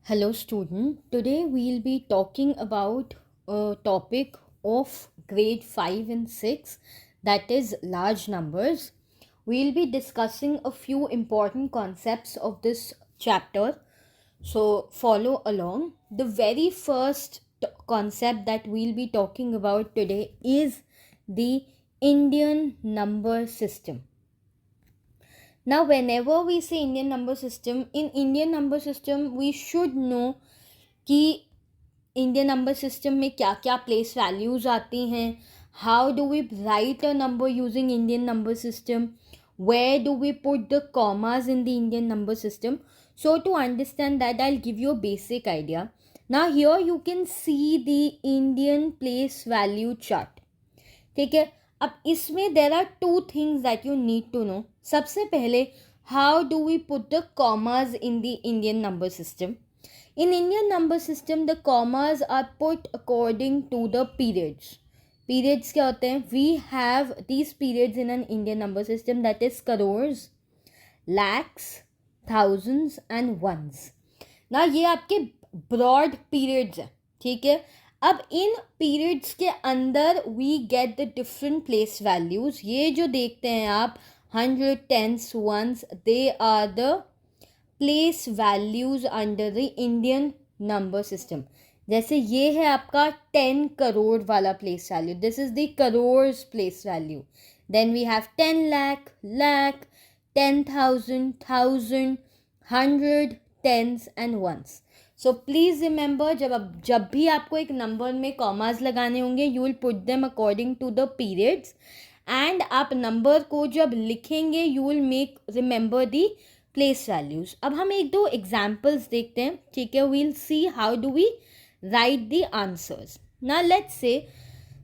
Hello, student. Today we'll be talking about a topic of grade 5 and 6, that is large numbers. We'll be discussing a few important concepts of this chapter. So, follow along. The very first concept that we'll be talking about today is the Indian number system. Now, whenever we say Indian number system, in Indian number system, we should know कि Indian number system में क्या क्या place values आती हैं, how do we write a number using Indian number system, where do we put the commas in the Indian number system. So to understand that, I'll give you a basic idea. Now here you can see the Indian place value chart. ठीक है, अब इसमें there are two things that you need to know. सबसे पहले, how do we put the commas in the Indian number system. In Indian number system, the commas are put according to the periods. Periods क्या होते हैं? We have these periods in an Indian number system, that is crores, lakhs, thousands and ones. ना ये आपके broad periods हैं, ठीक है. अब इन periods के अंदर we get the different place values. ये जो देखते हैं आप 100, tens, ones, they are the place values under the Indian number system. जैसे ये है आपका 10 करोड़ वाला place value, this is the crores place value. Then we have 10 lakh, lakh, 10,000, thousand, 100, tens and ones. So please remember, जब भी आपको एक नंबर में कॉमास लगाने होंगे, you will put them according to the periods. And आप नंबर को जब लिखेंगे, you will make remember the place values. अब हम एक दो एग्जाम्पल्स देखते हैं, ठीक है. We'll see how do we write the answers. Now let's say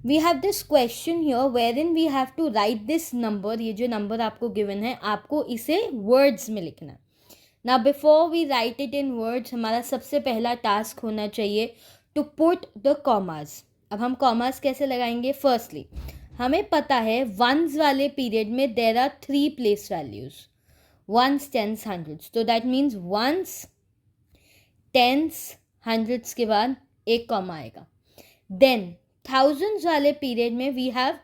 we have this question here where in we have to write this number. ये जो नंबर आपको गिवन है, आपको इसे वर्ड्स में लिखना है. Now before we write it in words, हमारा सबसे पहला टास्क होना चाहिए टू पुट द कॉमास. अब हम कॉमास कैसे लगाएंगे? फर्स्टली हमें पता है वंस वाले पीरियड में there are 3 place values, ones, tens, hundreds. तो that means ones, tens, hundreds के बाद एक कॉमा आएगा. देन थाउजेंड्स वाले पीरियड में वी हैव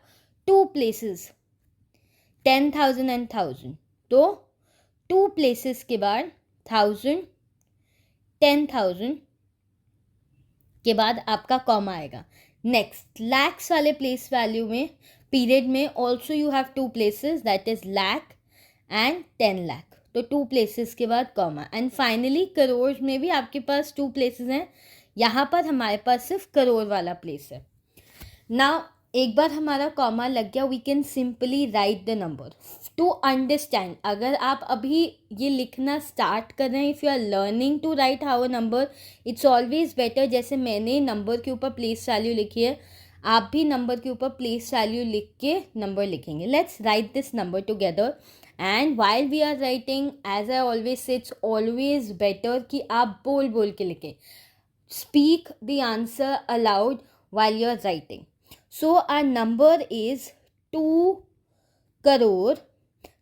2 प्लेसेस, 10,000 एंड 1,000. तो 2 प्लेसेस के बाद 1,000, 10,000 के बाद आपका कॉमा आएगा. नेक्स्ट लैक्स वाले प्लेस वैल्यू में पीरियड में also you have 2 places, that is lakh and 10 lakh. तो 2 प्लेसेस के बाद कॉमा. एंड फाइनली करोड़ में भी आपके पास 2 प्लेसेस हैं. यहाँ पर हमारे पास सिर्फ करोड़ वाला प्लेस है. नाउ एक बार हमारा कॉमा लग गया, we can simply write the number. To understand, अगर आप अभी ये लिखना स्टार्ट कर रहे हैं, if you are learning to write how a number, it's always better, जैसे मैंने नंबर के ऊपर प्लेस वैल्यू लिखी है, आप भी नंबर के ऊपर प्लेस वैल्यू लिख के नंबर लिखेंगे. Let's write this number together. And while we are writing, as I always say, it's always better कि आप बोल बोल के लिखें. Speak the answer aloud while you are writing. So our number is 2 crore.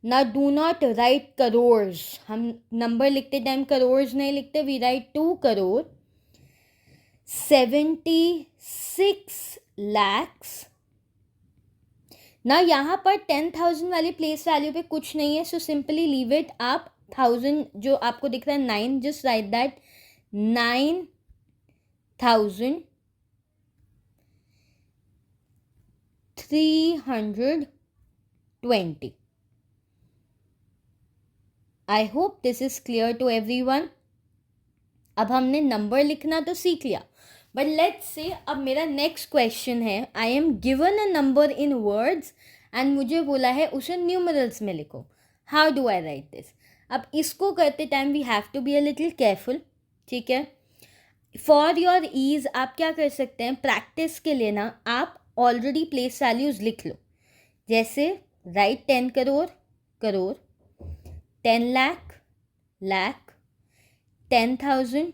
ना डू नॉट राइट करोर्स. हम number लिखते time crores नहीं लिखते, वी राइट 2 करोड़ 76 lakhs. ना यहाँ पर 10,000 वाली प्लेस वैल्यू पे कुछ नहीं है, सो सिंपली लीव इट. आप 1,000 जो आपको दिख रहा है 9, just write that 9,320. I hope this is clear to everyone. अब हमने नंबर लिखना तो सीख लिया, बट लेट्स से अब मेरा नेक्स्ट क्वेश्चन है. I am given a number in words and मुझे बोला है उसे न्यूमरल्स में लिखो. How do I write this? अब इसको करते time we have to be a little careful, ठीक है. फॉर योर ईज आप क्या कर सकते हैं, प्रैक्टिस के लिए ना आप ऑलरेडी प्लेस वैल्यूज लिख लो. जैसे write 10 crore, crore, 10 lakh, lakh, 10,000,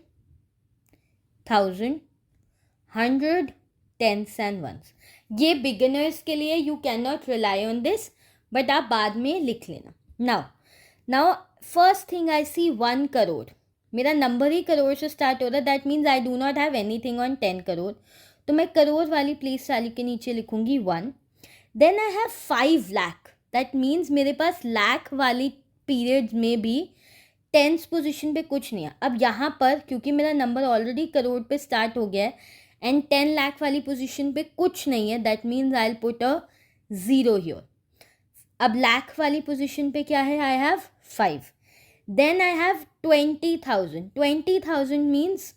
1,000, 100, tens and ones. ये बिगिनर्स के लिए you can not rely on this, but आप बाद में लिख लेना. Now first thing I see 1 crore. मेरा नंबर ही करोड़ से स्टार्ट हो रहा है, that means I do not have anything on 10 crore. तो मैं करोड़ वाली प्लेस वैल्यू के नीचे लिखूंगी 1. Then I have 5 lakh, that means मेरे पास लाख वाली पीरियड में भी टेंस पोजीशन पे कुछ नहीं है. अब यहाँ पर क्योंकि मेरा नंबर ऑलरेडी करोड़ पे स्टार्ट हो गया है एंड 10 लाख वाली पोजीशन पे कुछ नहीं है, that means I will put a 0 here. अब लाख वाली पोजीशन पे क्या है, I have 5. Then I have 20,000. 20,000 means,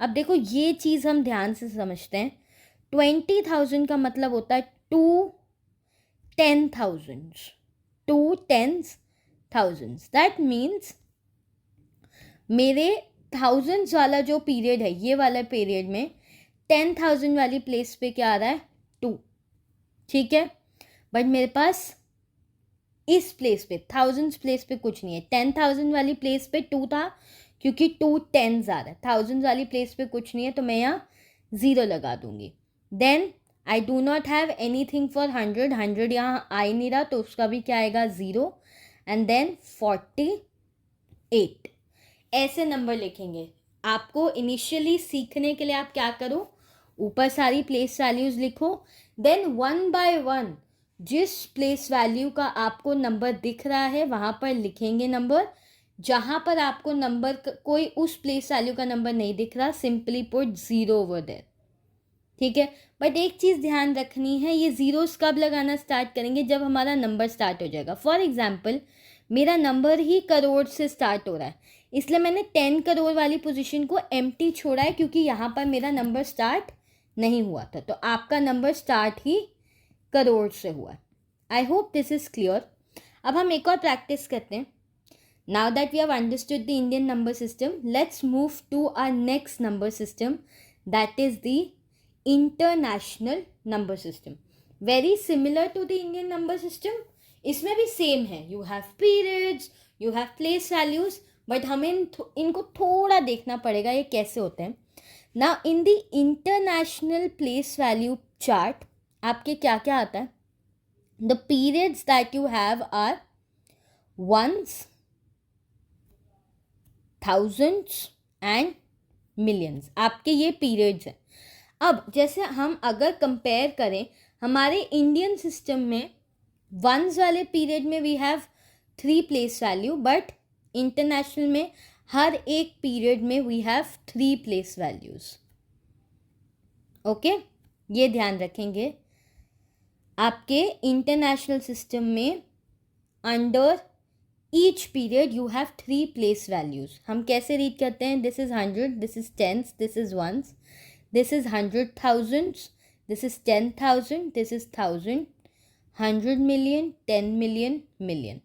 अब देखो ये चीज़ हम ध्यान से समझते हैं. 20,000 का मतलब होता है 2 10,000s. 2 10,000s. दैट मीन्स मेरे थाउजेंड्स वाला जो पीरियड है, ये वाला पीरियड में 10,000 वाली प्लेस पे क्या आ रहा है, 2. ठीक है, बट मेरे पास इस प्लेस पे थाउजेंड्स प्लेस पे कुछ नहीं है. 10,000 वाली प्लेस पे 2 था क्योंकि 2 10s आ रहा है. थाउजेंड्स वाली प्लेस पे कुछ नहीं है तो मैं यहाँ 0 लगा दूंगी. Then I do not have anything for 100. 100 यहाँ आ ही नहीं रहा तो उसका भी क्या आएगा, 0. And then 48. ऐसे नंबर लिखेंगे. आपको इनिशियली सीखने के लिए आप क्या करो, ऊपर सारी प्लेस वैल्यूज़ लिखो. देन 1 बाय 1 जिस प्लेस वैल्यू का आपको नंबर दिख रहा है वहाँ पर लिखेंगे नंबर. जहाँ पर आपको नंबर कोई उस प्लेस वैल्यू का नंबर नहीं दिख रहा, सिंपली पुट 0 ओवर देयर. ठीक है, बट एक चीज़ ध्यान रखनी है, ये ज़ीरोस कब लगाना स्टार्ट करेंगे, जब हमारा नंबर स्टार्ट हो जाएगा. फॉर एग्जाम्पल मेरा नंबर ही करोड़ से स्टार्ट हो रहा है, इसलिए मैंने 10 करोड़ वाली पोजीशन को एम्प्टी छोड़ा है क्योंकि यहाँ पर मेरा नंबर स्टार्ट नहीं हुआ था. तो आपका नंबर स्टार्ट ही करोड़ से हुआ. I hope this is clear. अब हम एक और प्रैक्टिस करते हैं. Now that we have understood the Indian number system, let's move to our next number system, that is the international number system. Very similar to the Indian number system. इसमें भी same है, you have periods, you have place values, but हमें इनको थोड़ा देखना पड़ेगा ये कैसे होते हैं. ना in the international place value chart आपके क्या क्या आता है, the periods that you have are ones, thousands and millions. आपके ये पीरियड्स हैं. अब जैसे हम अगर कंपेयर करें हमारे इंडियन सिस्टम में, वंस वाले पीरियड में we have 3 place value, but international में हर एक पीरियड में we have 3 place values. Okay, ये ध्यान रखेंगे. आपके इंटरनेशनल सिस्टम में under each period you have 3 place values. हम कैसे रीड करते हैं, this is 100, this is tens, this is ones, this is 100,000, this is 10,000, this is 1,000, 100 million, 10 million, million.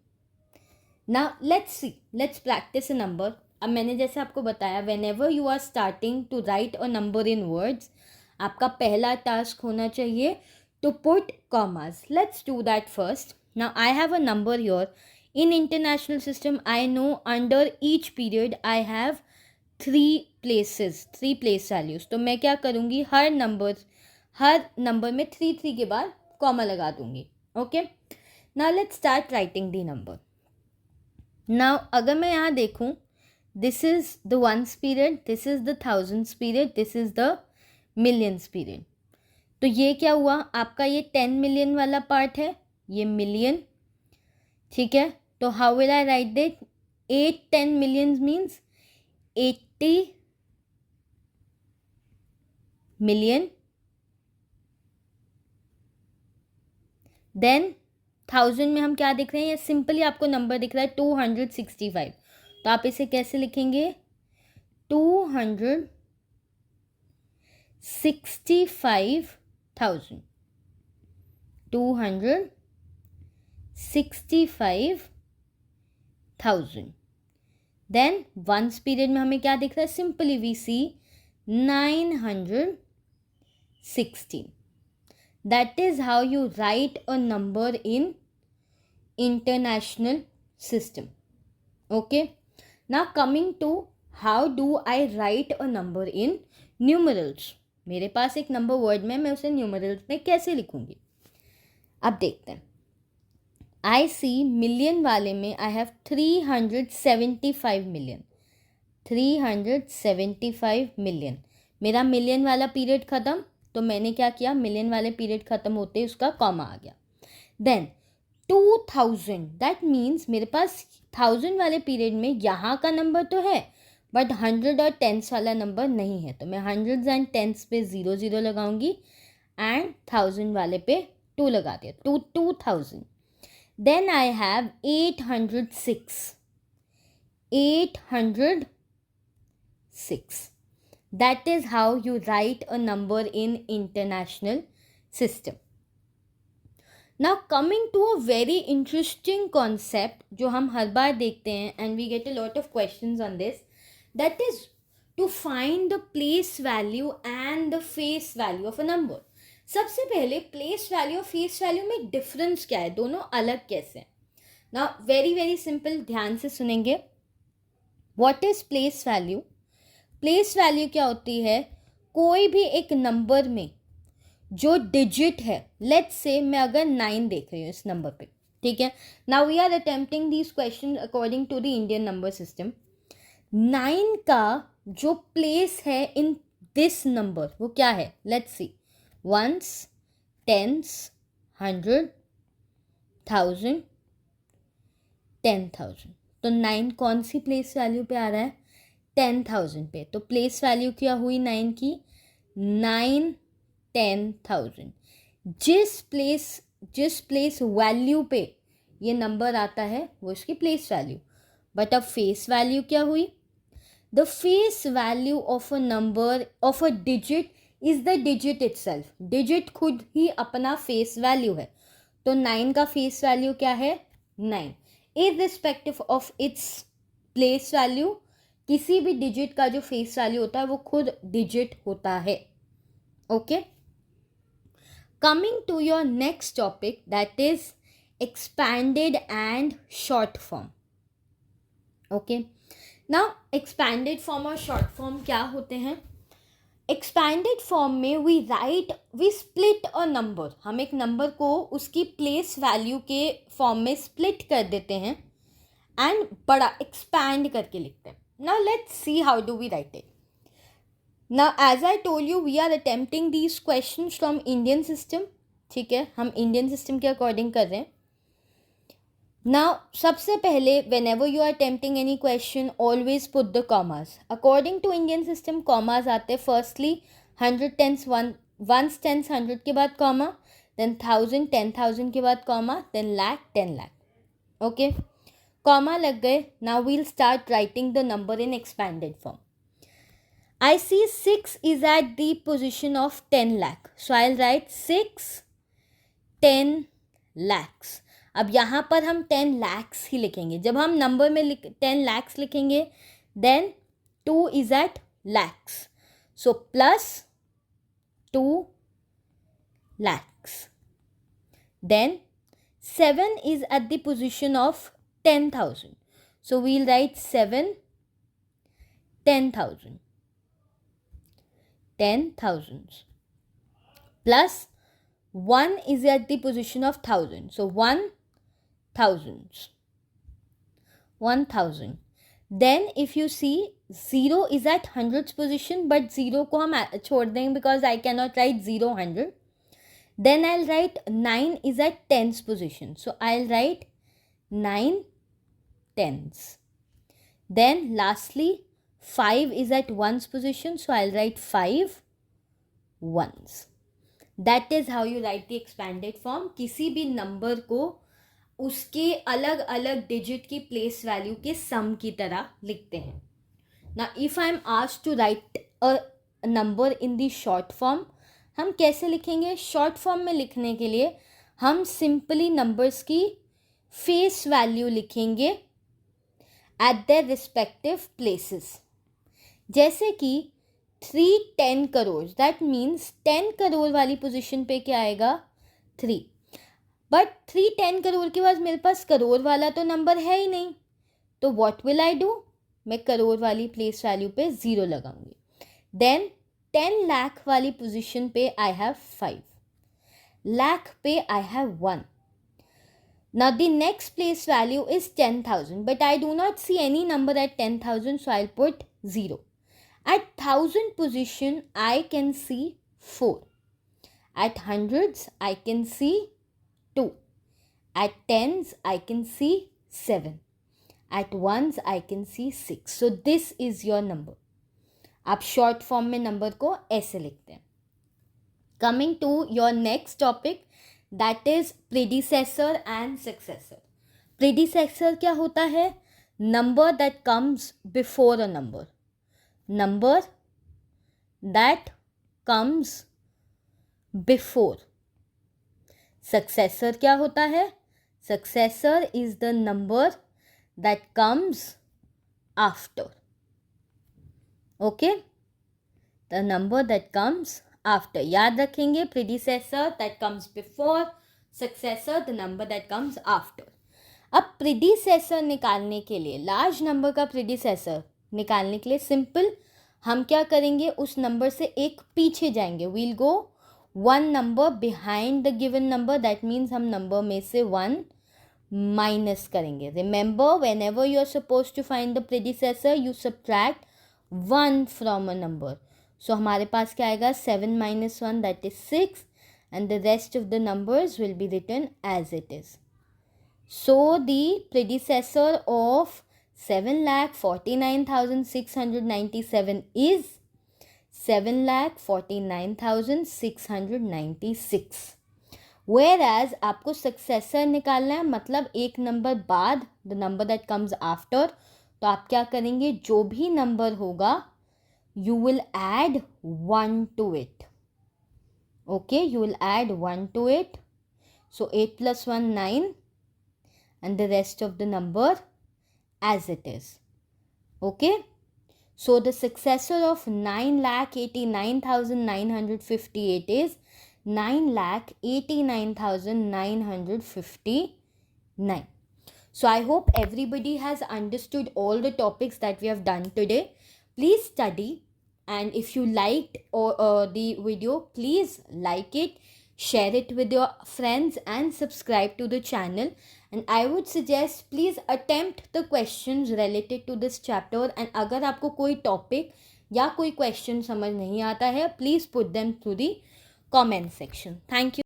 Now let's see, let's practice a number. अब मैंने जैसे आपको बताया, whenever you are starting to write a number in words, आपका पहला task होना चाहिए to put commas. Let's do that first. Now I have a number here. In international system, I know under each period I have 3 places, 3 place values. तो मैं क्या करूँगी, हर number में 3 3 के बाद कॉमा लगा दूँगी. Okay, now let's start writing the number. Now अगर मैं यहाँ देखूँ, this is the ones period, this is the thousands period, this is the millions period. तो ये क्या हुआ, आपका ये 10 मिलियन वाला पार्ट है, ये मिलियन. ठीक है, तो how will I write that, 8 10 millions means 80 million. Then 1000 में हम क्या दिख रहे हैं, ये सिंपली आपको नंबर दिख रहा है 265. तो आप इसे कैसे लिखेंगे, 265,000, 265,000. देन वंस पीरियड में हमें क्या दिख रहा है, simply we see 916. That is how you write a number in international system. Okay, now coming to how do I write a number in numerals. मेरे पास एक नंबर वर्ड में, मैं उसे न्यूमरल्स में कैसे लिखूंगी, अब देखते हैं. आई सी मिलियन वाले में आई हैव 375 मिलियन. 375 मिलियन। मेरा मिलियन वाला पीरियड ख़त्म, तो मैंने क्या किया, मिलियन वाले पीरियड ख़त्म होते ही उसका कॉमा आ गया। देन 2000, दैट मीन्स मेरे पास 1000 वाले पीरियड में यहाँ का नंबर तो है बट 100 और टेंस वाला नंबर नहीं है, तो मैं हंड्रेड्स एंड टेंस पे 0 लगाऊंगी एंड 1000 वाले पे 2 लगा दिया, 2000। Then I have 806, that is how you write a number in international system. Now coming to a very interesting concept जो हम हर बार देखते हैं and we get a lot of questions on this, that is to find the place value and the face value of a number. सबसे पहले place value और face value में difference क्या है, दोनों अलग कैसे हैं? Now very very simple, ध्यान से सुनेंगे. What is place value? Place value क्या होती है, कोई भी एक नंबर में जो डिजिट है, लेट्स से मैं अगर 9 देख रही हूँ इस नंबर पे, ठीक है. Now we are attempting these questions according to the Indian number system. 9 का जो प्लेस है इन दिस नंबर वो क्या है, लेट्स सी, वंस, टेंस, 100, 1000, 10,000. तो 9 कौन सी प्लेस वैल्यू पे आ रहा है, 10,000 पे. तो प्लेस वैल्यू क्या हुई 9 की, 9 10,000. जिस प्लेस वैल्यू पे ये नंबर आता है वो इसकी प्लेस वैल्यू. बट अब फेस वैल्यू क्या हुई, the face value of a number of a digit is the digit itself. Digit खुद ही अपना फेस वैल्यू है. तो 9 का फेस वैल्यू क्या है, 9, irrespective of its place value. किसी भी डिजिट का जो फेस वैल्यू होता है वो खुद डिजिट होता है. Okay. Coming to your next topic, that is expanded and short form. Okay. Now expanded form और short form क्या होते हैं. Expanded form में we split a number. हम एक नंबर को उसकी place value के फॉर्म में split कर देते हैं and बड़ा expand करके लिखते हैं. Now let's see how do we write it. Now as I told you, we are attempting these questions from Indian system. ठीक है, हम इंडियन सिस्टम के अकॉर्डिंग कर रहे हैं. Now सबसे पहले whenever you are attempting any question, always put the commas. According to Indian system, commas आते firstly 100 tens, ones tens 100 के बाद comma, then 1000 10,000 के बाद comma, then lakh 10 lakh. Okay, comma लग गए. Now we'll start writing the number in expanded form. I see 6 is at the position of 10 lakh. So I'll write 6 10 lakhs. अब यहाँ पर हम 10 lakhs ही लिखेंगे. जब हम नंबर में 10 lakhs लिखेंगे then 2 is at lakhs. So plus 2 lakhs. Then 7 is at the position of 10,000. So we'll write 7 10,000. 10,000s. Plus 1 is at the position of 1,000. So 1,000s. 1,000. Then if you see 0 is at hundreds position, but 0 को हम छोड़ देंगे because I cannot write 0 100. Then I'll write 9 is at tens position. So I'll write 9 tens. Then lastly 5 is at ones position. So I'll write 5 ones. That is how you write the expanded form. किसी भी number को उसके अलग अलग digit की place value के सम की तरह लिखते हैं. Now if I am asked to write a number in the short form, हम कैसे लिखेंगे. शॉर्ट फॉर्म में लिखने के लिए हम सिंपली नंबर्स की फेस वैल्यू लिखेंगे एट their respective places. जैसे कि 310 करोड़, दैट मीन्स 10 करोड़ वाली पोजीशन पे क्या आएगा 3. बट 310 करोड़ के बाद मेरे पास करोड़ वाला तो नंबर है ही नहीं. तो व्हाट विल आई डू, मैं करोड़ वाली प्लेस वैल्यू पे 0 लगाऊंगी. देन 10 लाख वाली पोजीशन पे आई हैव 5, लाख पे I have 1. Now the next place value is 10,000, but I do not see any number at 10,000, so I'll put 0. At 1000 position, I can see 4. At hundreds, I can see 2. At tens, I can see 7. At ones, I can see 6. So this is your number. आप short form में number को ऐसे लिखते हैं. Coming to your next topic, that is predecessor and successor. Predecessor क्या होता है? Number that comes before a number. Number that comes before. Successor क्या होता है? Successor is the number that comes after. Okay? The number that comes after. याद रखेंगे, predecessor that comes before, successor the number that comes after. अब predecessor निकालने के लिए, large number का predecessor निकालने के लिए सिंपल हम क्या करेंगे, उस नंबर से एक पीछे जाएंगे. we'll go one number behind the given number. that means हम नंबर में से 1 माइनस करेंगे. remember, whenever you are supposed to find the predecessor, you subtract 1 from a number. so हमारे पास क्या आएगा, 7 minus 1, that is 6, and the rest of the numbers will be written as it is. So the predecessor of 7,49,697 is 7,49,696. Whereas आपको successor निकालना है, मतलब एक number बाद, the number that comes after. तो आप क्या करेंगे, जो भी नंबर होगा you will add 1 to it. Okay, you will add 1 to it. So 8 plus 1, 9. And the rest of the number as it is. Okay. So the successor of 9,89,958 is 9,89,959. So I hope everybody has understood all the topics that we have done today. Please study, and if you liked the video, please like it, share it with your friends, and subscribe to the channel. And I would suggest please attempt the questions related to this chapter. And अगर आपको कोई topic या कोई question समझ नहीं आता है, please put them through the comment section. Thank you.